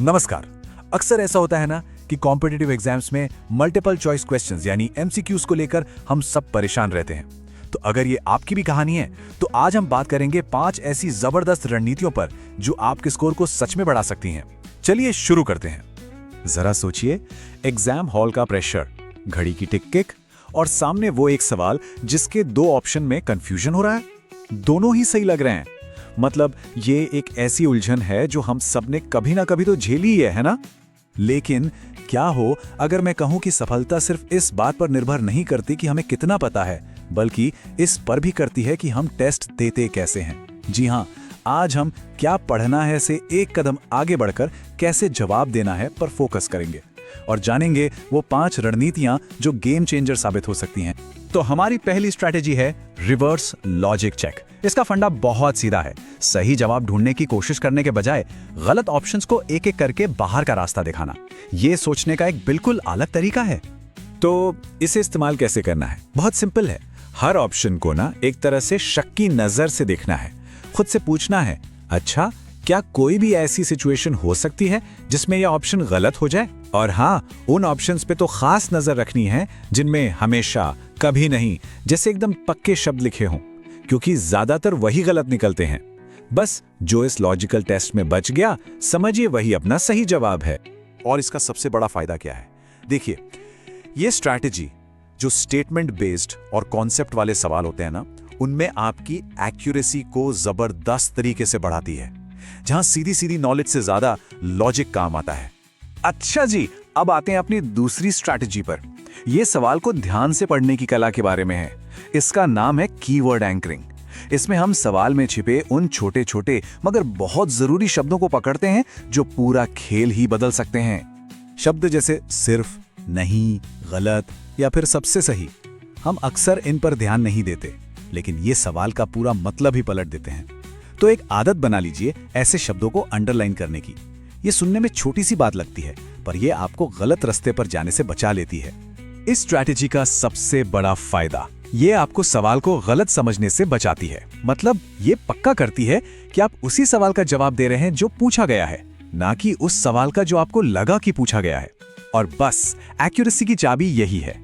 नमस्कार। अक्सर ऐसा होता है ना कि कॉम्पिटिटिव एग्जाम्स में मल्टीपल चॉइस क्वेश्चंस यानी एमसीक्यूज को लेकर हम सब परेशान रहते हैं। तो अगर ये आपकी भी कहानी है तो आज हम बात करेंगे 5 ऐसी जबरदस्त रणनीतियों पर जो आपके स्कोर को सच में बढ़ा सकती हैं। चलिए शुरू करते हैं। जरा सोचिए, एग्जाम हॉल का प्रेशर, घड़ी की टिक-टिक और सामने वो एक सवाल जिसके 2 ऑप्शन में कंफ्यूजन हो रहा है। दोनों ही सही लग रहे हैं। मतलब ये एक ऐसी उलझन है जो हम सब ने कभी ना कभी तो झेली ही है ना? लेकिन क्या हो अगर मैं कहूं कि सफलता सिर्फ इस बात पर निर्भर नहीं करती कि हमें कितना पता है, बल्कि इस पर भी करती है कि हम टेस्ट देते कैसे हैं। जी हां, आज हम क्या पढ़ना है से एक कदम आगे बढ़कर कैसे जवाब देना है पर फोकस करेंगे और जानेंगे वो 5 रणनीतियां जो गेम चेंजर साबित हो सकती हैं। तो हमारी पहली स्ट्रैटेजी है रिवर्स लॉजिक चेक। इसका फंडा बहुत सीधा है। सही जवाब ढूंढने की कोशिश करने के बजाय गलत ऑप्शंस को एक एक करके बाहर का रास्ता दिखाना, ये सोचने का एक बिल्कुल अलग तरीका है। तो इसे इस्तेमाल कैसे करना है? बहुत सिंपल है। हर ऑप्शन को ना एक तरह से शक की नजर से देखना है। खुद से पूछना है, अच्छा क्या कोई भी ऐसी सिचुएशन हो सकती है जिसमें यह ऑप्शन गलत हो जाए? और हाँ, उन ऑप्शंस पे तो खास नजर रखनी है जिनमें हमेशा, कभी नहीं जैसे एकदम पक्के शब्द लिखे हों, क्योंकि ज्यादातर वही गलत निकलते हैं। बस जो इस लॉजिकल टेस्ट में बच गया, समझिए वही अपना सही जवाब है। और इसका सबसे बड़ा फायदा क्या है? देखिए, ये स्ट्रैटेजी जो स्टेटमेंट बेस्ड और कॉन्सेप्ट वाले सवाल होते हैं ना, उनमें आपकी एक्यूरेसी को जबरदस्त तरीके से बढ़ाती है, जहां सीधी सीधी नॉलेज से ज्यादा लॉजिक काम आता है। अच्छा जी, अब आते हैं अपनी दूसरी स्ट्रैटेजी पर। यह सवाल को ध्यान से पढ़ने की कला के बारे में है। इसका नाम है कीवर्ड एंकरिंग। इसमें हम सवाल में छिपे उन छोटे छोटे मगर बहुत जरूरी शब्दों को पकड़ते हैं जो पूरा खेल ही बदल सकते हैं। शब्द जैसे सिर्फ, नहीं, गलत या फिर सबसे सही। हम अक्सर इन पर ध्यान नहीं देते, लेकिन ये सवाल का पूरा मतलब ही पलट देते हैं। तो एक आदत बना लीजिए ऐसे शब्दों को अंडरलाइन करने की। ये सुनने में छोटी सी बात लगती है, पर यह आपको गलत रास्ते पर जाने से बचा लेती है। इस स्ट्रैटेजी का सबसे बड़ा फायदा ये आपको सवाल को गलत समझने से बचाती है। मतलब ये पक्का करती है कि आप उसी सवाल का जवाब दे रहे हैं जो पूछा गया है, ना कि उस सवाल का जो आपको लगा कि पूछा गया है। और बस एक्यूरेसी की चाबी यही है।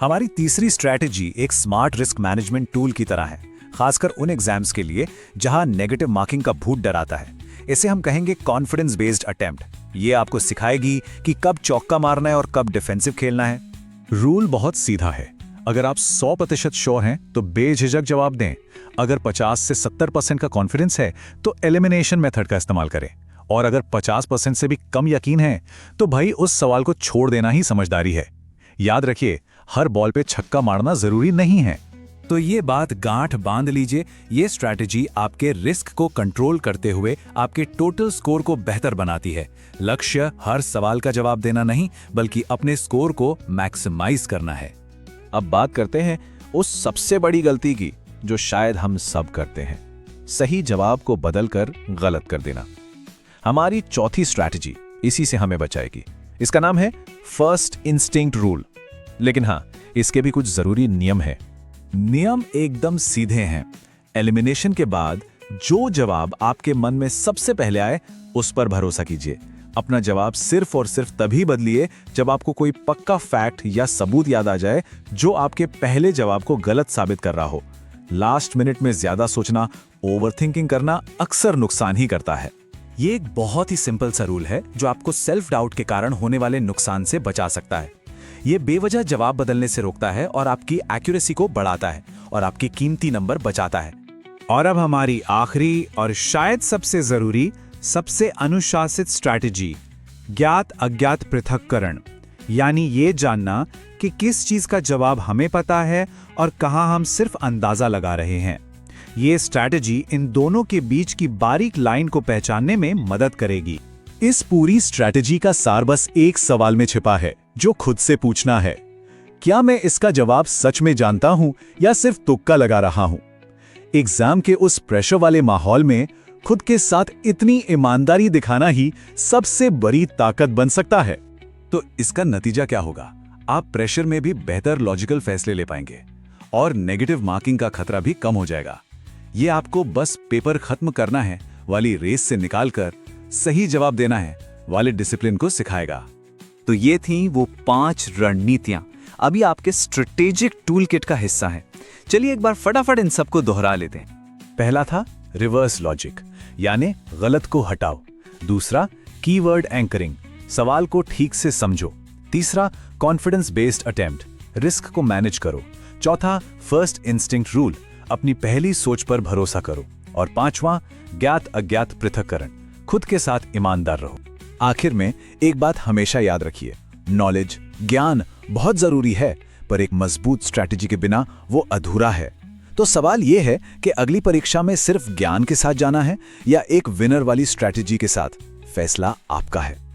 हमारी तीसरी स्ट्रैटेजी एक स्मार्ट रिस्क मैनेजमेंट टूल की तरह है, खासकर उन एग्जाम्स के लिए जहां नेगेटिव मार्किंग का भूत डराता है। इसे हम कहेंगे कॉन्फिडेंस बेस्ड अटेम्प्ट। ये आपको सिखाएगी कि कब चौका मारना है और कब डिफेंसिव खेलना है। रूल बहुत सीधा है। अगर आप 100% श्योर हैं तो बेझिझक जवाब दें। अगर 50 से 70% का कॉन्फिडेंस है तो एलिमिनेशन मेथड का इस्तेमाल करें। और अगर 50% से भी कम यकीन है तो भाई उस सवाल को छोड़ देना ही समझदारी है। याद रखिए, हर बॉल पे छक्का मारना जरूरी नहीं है। तो ये बात गांठ बांध लीजिए, ये स्ट्रैटेजी आपके रिस्क को कंट्रोल करते हुए आपके टोटल स्कोर को बेहतर बनाती है। लक्ष्य हर सवाल का जवाब देना नहीं, बल्कि अपने स्कोर को मैक्सिमाइज करना है। अब बात करते हैं उस सबसे बड़ी गलती की जो शायद हम सब करते हैं, सही जवाब को बदलकर गलत कर देना। हमारी चौथी स्ट्रैटेजी इसी से हमें बचाएगी। इसका नाम है फर्स्ट इंस्टिंक्ट रूल। लेकिन हाँ, इसके भी कुछ जरूरी नियम है। नियम एकदम सीधे हैं। एलिमिनेशन के बाद जो जवाब आपके मन में सबसे पहले आए उस पर भरोसा कीजिए। अपना जवाब सिर्फ और सिर्फ तभी बदलिए जब आपको कोई पक्का फैक्ट या सबूत याद आ जाए जो आपके पहले जवाब को गलत साबित कर रहा हो। लास्ट मिनट में ज्यादा सोचना, ओवरथिंकिंग करना अक्सर नुकसान ही करता है। ये एक बहुत ही सिंपल सा रूल है जो आपको सेल्फ डाउट के कारण होने वाले नुकसान से बचा सकता है। ये बेवजह जवाब बदलने से रोकता है और आपकी एक्यूरेसी को बढ़ाता है और आपके कीमती नंबर बचाता है। और अब हमारी आखिरी और शायद सबसे जरूरी, सबसे अनुशासित स्ट्रैटेजी, ज्ञात अज्ञात पृथक्करण। यानी ये जानना कि किस चीज का जवाब हमें पता है और कहां हम सिर्फ अंदाजा लगा रहे हैं। ये स्ट्रैटेजी इन दोनों के बीच की बारीक लाइन को पहचानने में मदद करेगी। इस पूरी स्ट्रैटेजी का सार बस एक सवाल में छिपा है, जो खुद से पूछना है, क्या मैं इसका जवाब सच में जानता हूं या सिर्फ तुक्का लगा रहा हूं? एग्जाम के उस प्रेशर वाले माहौल में खुद के साथ इतनी ईमानदारी दिखाना ही सबसे बड़ी ताकत बन सकता है। तो इसका नतीजा क्या होगा? आप प्रेशर में भी बेहतर लॉजिकल फैसले ले पाएंगे और नेगेटिव मार्किंग का खतरा भी कम हो जाएगा। ये आपको बस पेपर खत्म करना है वाली रेस से निकालकर सही जवाब देना है वाले डिसिप्लिन को सिखाएगा। तो ये थी वो 5 रणनीतियां, अभी आपके स्ट्रेटेजिक टूल किट का हिस्सा हैं। चलिए एक बार फटाफट इन सबको दोहरा लेते हैं। पहला था रिवर्स लॉजिक, यानी गलत को हटाओ। दूसरा कीवर्ड एंकरिंग, सवाल को ठीक से समझो। तीसरा कॉन्फिडेंस बेस्ड अटेम्प्ट, रिस्क को मैनेज करो। चौथा फर्स्ट इंस्टिंक्ट रूल, अपनी पहली सोच पर भरोसा करो। और पांचवा ज्ञात अज्ञात पृथक्करण, खुद के साथ ईमानदार रहो। आखिर में एक बात हमेशा याद रखिए, नॉलेज, ज्ञान बहुत जरूरी है, पर एक मजबूत स्ट्रैटेजी के बिना वो अधूरा है। तो सवाल ये है कि अगली परीक्षा में सिर्फ ज्ञान के साथ जाना है या एक विनर वाली स्ट्रैटेजी के साथ? फैसला आपका है।